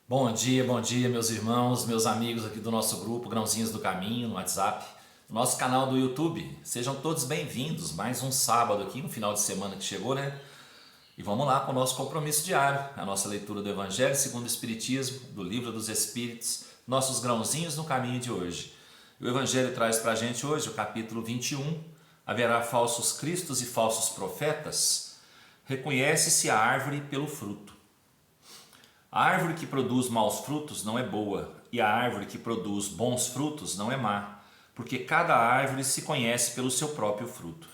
Bom dia, meus irmãos, meus amigos aqui do nosso grupo Grãozinhos do Caminho no WhatsApp, no nosso canal do YouTube. Sejam todos bem-vindos. Mais um sábado aqui, um final de semana que chegou, né? E vamos lá com o nosso compromisso diário, a nossa leitura do Evangelho segundo o Espiritismo, do Livro dos Espíritos, nossos grãozinhos no caminho de hoje. O Evangelho traz para a gente hoje o capítulo 21. Haverá falsos cristos e falsos profetas? Reconhece-se a árvore pelo fruto. A árvore que produz maus frutos não é boa, e a árvore que produz bons frutos não é má, porque cada árvore se conhece pelo seu próprio fruto.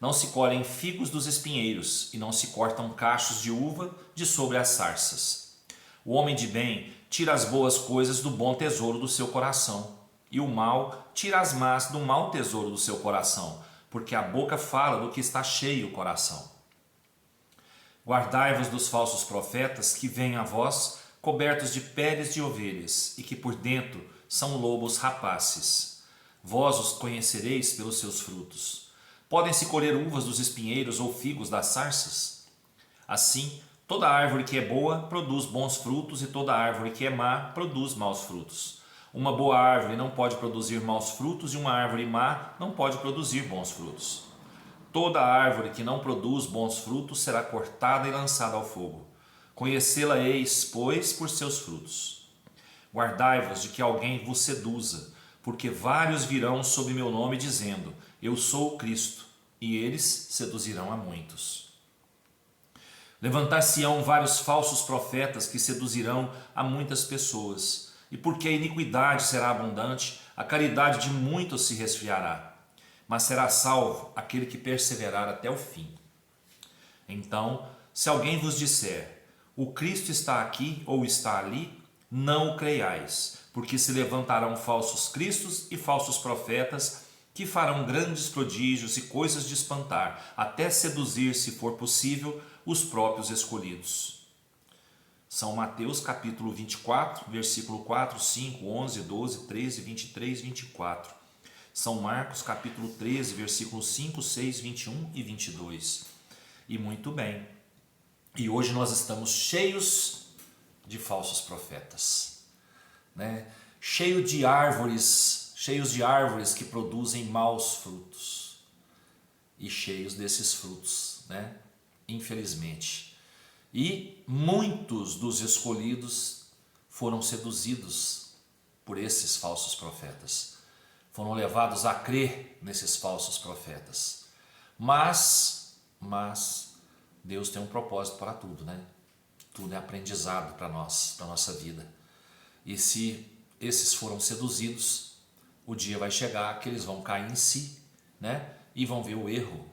Não se colhem figos dos espinheiros, e não se cortam cachos de uva de sobre as sarças. O homem de bem tira as boas coisas do bom tesouro do seu coração, e o mal tira as más do mau tesouro do seu coração, porque a boca fala do que está cheio o coração. Guardai-vos dos falsos profetas que vêm a vós cobertos de peles de ovelhas e que por dentro são lobos rapaces. Vós os conhecereis pelos seus frutos. Podem-se colher uvas dos espinheiros ou figos das sarças? Assim, toda árvore que é boa produz bons frutos e toda árvore que é má produz maus frutos. Uma boa árvore não pode produzir maus frutos e uma árvore má não pode produzir bons frutos. Toda árvore que não produz bons frutos será cortada e lançada ao fogo. Conhecê-la-eis, pois, por seus frutos. Guardai-vos de que alguém vos seduza, porque vários virão sob meu nome dizendo, eu sou o Cristo, e eles seduzirão a muitos. Levantar-se-ão vários falsos profetas que seduzirão a muitas pessoas, e porque a iniquidade será abundante, a caridade de muitos se resfriará. Mas será salvo aquele que perseverar até o fim. Então, se alguém vos disser, o Cristo está aqui ou está ali, não o creiais, porque se levantarão falsos cristos e falsos profetas, que farão grandes prodígios e coisas de espantar, até seduzir, se for possível, os próprios escolhidos. São Mateus capítulo 24, versículo 4, 5, 11, 12, 13, 23, 24. São Marcos capítulo 13, versículos 5, 6, 21 e 22. E muito bem. E hoje nós estamos cheios de falsos profetas, né? Cheios de árvores que produzem maus frutos. E cheios desses frutos, né? Infelizmente. E muitos dos escolhidos foram seduzidos por esses falsos profetas. Foram levados a crer nesses falsos profetas. Mas Deus tem um propósito para tudo, né? Tudo é aprendizado para nós, para a nossa vida. E se esses foram seduzidos, o dia vai chegar que eles vão cair em si, né? E vão ver o erro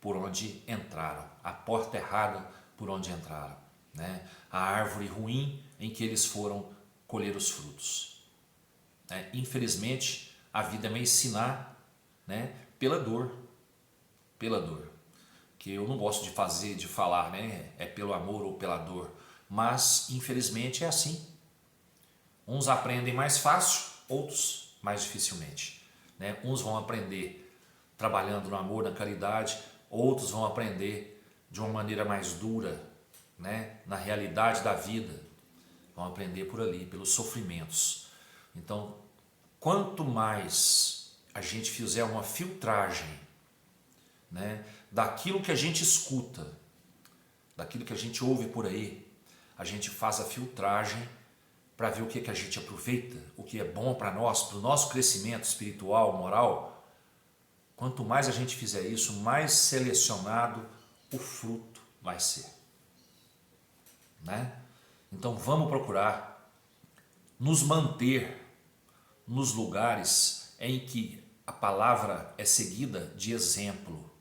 por onde entraram, a porta errada por onde entraram, né? A árvore ruim em que eles foram colher os frutos. Infelizmente, a vida é me ensinar, né, pela dor, que eu não gosto de falar, né, é pelo amor ou pela dor, mas infelizmente é assim. Uns aprendem mais fácil, outros mais dificilmente, né? Uns vão aprender trabalhando no amor, na caridade, outros vão aprender de uma maneira mais dura, né, na realidade da vida, vão aprender por ali, pelos sofrimentos. Então, quanto mais a gente fizer uma filtragem, né, daquilo que a gente escuta, daquilo que a gente ouve por aí, a gente faz a filtragem para ver o que a gente aproveita, o que é bom para nós, para o nosso crescimento espiritual, moral. Quanto mais a gente fizer isso, mais selecionado o fruto vai ser, né? Então vamos procurar nos manter nos lugares em que a palavra é seguida de exemplo.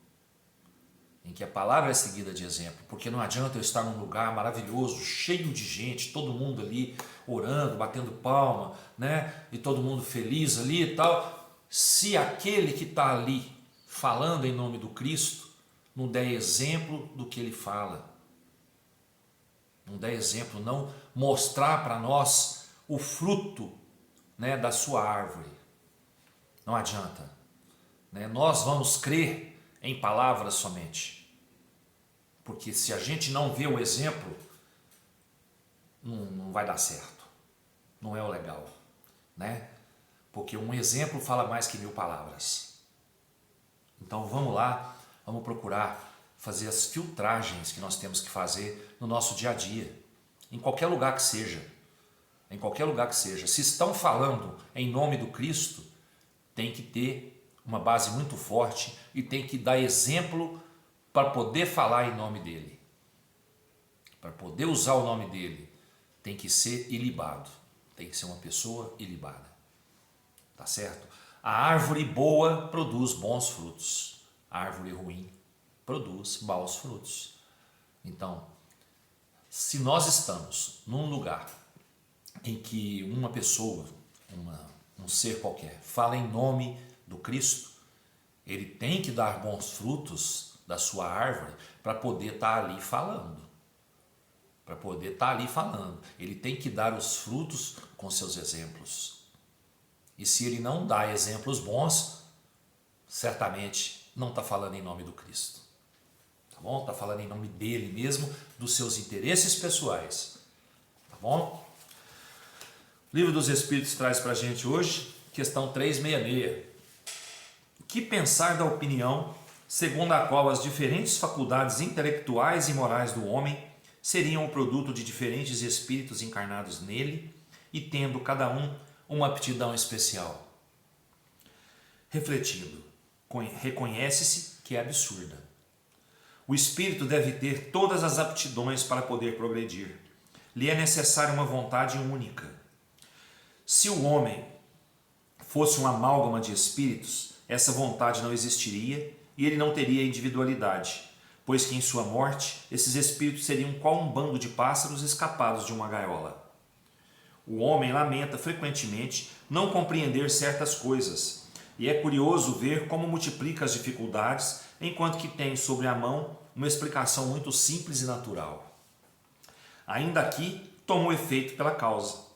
Porque não adianta eu estar num lugar maravilhoso, cheio de gente, todo mundo ali orando, batendo palma, né? E todo mundo feliz ali e tal. Se aquele que está ali falando em nome do Cristo não der exemplo do que ele fala, não der exemplo, não mostrar para nós o fruto, né, da sua árvore, não adianta, né? Nós vamos crer em palavras somente, porque se a gente não vê o exemplo, não vai dar certo. Não é o legal, né? Porque um exemplo fala mais que 1000 palavras. Então vamos lá, vamos procurar fazer as filtragens que nós temos que fazer no nosso dia a dia, em qualquer lugar que seja. Em qualquer lugar que seja. Se estão falando em nome do Cristo, tem que ter uma base muito forte e tem que dar exemplo para poder falar em nome dele. Para poder usar o nome dele, tem que ser ilibado. Tem que ser uma pessoa ilibada. Tá certo? A árvore boa produz bons frutos. A árvore ruim produz maus frutos. Então, se nós estamos num lugar em que uma pessoa, um ser qualquer, fala em nome do Cristo, ele tem que dar bons frutos da sua árvore para poder estar ali falando. Para poder estar ali falando. Ele tem que dar os frutos com seus exemplos. E se ele não dá exemplos bons, certamente não está falando em nome do Cristo. Tá bom? Está falando em nome dele mesmo, dos seus interesses pessoais. Tá bom? O Livro dos Espíritos traz para a gente hoje, questão 366. O que pensar da opinião segundo a qual as diferentes faculdades intelectuais e morais do homem seriam o produto de diferentes espíritos encarnados nele e tendo cada um uma aptidão especial? Refletindo, reconhece-se que é absurda. O espírito deve ter todas as aptidões para poder progredir. Lhe é necessária uma vontade única. Se o homem fosse uma amálgama de espíritos, essa vontade não existiria e ele não teria individualidade, pois que em sua morte esses espíritos seriam qual um bando de pássaros escapados de uma gaiola. O homem lamenta frequentemente não compreender certas coisas, e é curioso ver como multiplica as dificuldades, enquanto que tem sobre a mão uma explicação muito simples e natural. Ainda aqui tomou efeito pela causa.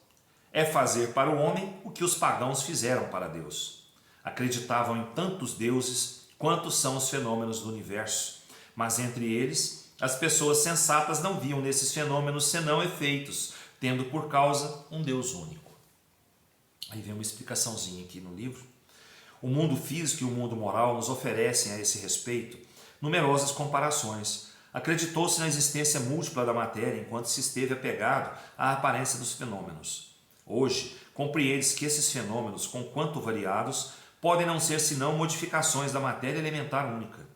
É fazer para o homem o que os pagãos fizeram para Deus. Acreditavam em tantos deuses quantos são os fenômenos do universo, mas entre eles as pessoas sensatas não viam nesses fenômenos senão efeitos, tendo por causa um Deus único. Aí vem uma explicaçãozinha aqui no livro. O mundo físico e o mundo moral nos oferecem a esse respeito numerosas comparações. Acreditou-se na existência múltipla da matéria enquanto se esteve apegado à aparência dos fenômenos. Hoje, compreende-se que esses fenômenos, conquanto variados, podem não ser senão modificações da matéria elementar única.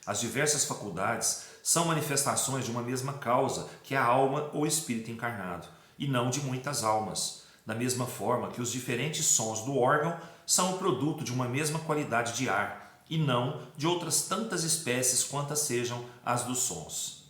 As diversas faculdades são manifestações de uma mesma causa, que é a alma ou espírito encarnado, e não de muitas almas, da mesma forma que os diferentes sons do órgão são o produto de uma mesma qualidade de ar, e não de outras tantas espécies quantas sejam as dos sons.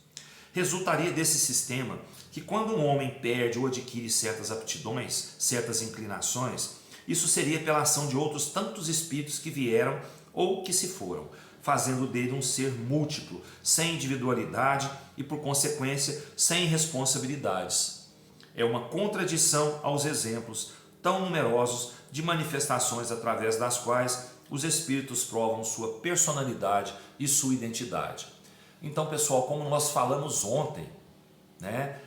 Resultaria desse sistema que quando um homem perde ou adquire certas aptidões, certas inclinações, isso seria pela ação de outros tantos espíritos que vieram ou que se foram, fazendo dele um ser múltiplo, sem individualidade e, por consequência, sem responsabilidades. É uma contradição aos exemplos tão numerosos de manifestações através das quais os espíritos provam sua personalidade e sua identidade. Então, pessoal, como nós falamos ontem, né,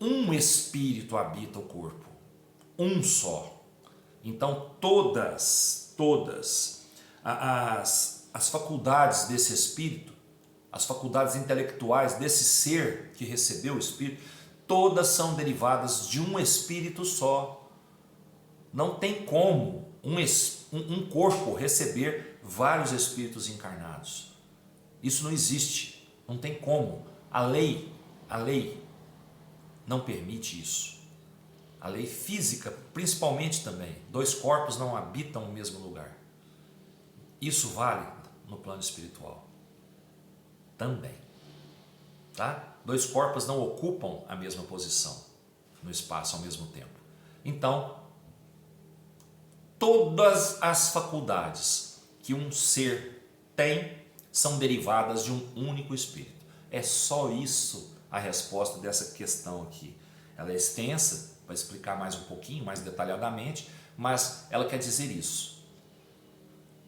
um espírito habita o corpo, um só. Então, todas as faculdades desse espírito, as faculdades intelectuais desse ser que recebeu o espírito, todas são derivadas de um espírito só. Não tem como um corpo receber vários espíritos encarnados. Isso não existe, não tem como. A lei não permite isso. A lei física, principalmente também. 2 corpos não habitam o mesmo lugar. Isso vale no plano espiritual também. Tá? 2 corpos não ocupam a mesma posição no espaço ao mesmo tempo. Então, todas as faculdades que um ser tem são derivadas de um único espírito. É só isso a resposta dessa questão aqui. Ela é extensa, para explicar mais um pouquinho, mais detalhadamente, mas ela quer dizer isso.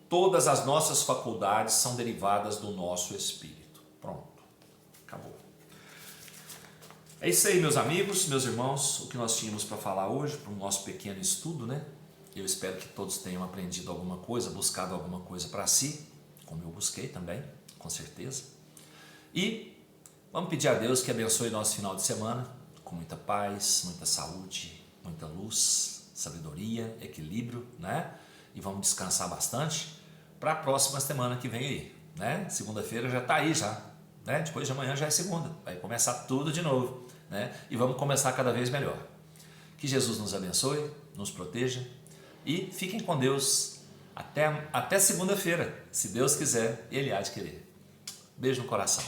Todas as nossas faculdades são derivadas do nosso espírito. Pronto, acabou. É isso aí, meus amigos, meus irmãos, o que nós tínhamos para falar hoje, para o nosso pequeno estudo, né? Eu espero que todos tenham aprendido alguma coisa, buscado alguma coisa para si, como eu busquei também, com certeza. E vamos pedir a Deus que abençoe nosso final de semana, com muita paz, muita saúde, muita luz, sabedoria, equilíbrio, né? E vamos descansar bastante para a próxima semana que vem aí, né? Segunda-feira já está aí já, né? Depois de amanhã já é segunda, vai começar tudo de novo, né? E vamos começar cada vez melhor. Que Jesus nos abençoe, nos proteja e fiquem com Deus até segunda-feira, se Deus quiser, Ele há de querer. Beijo no coração.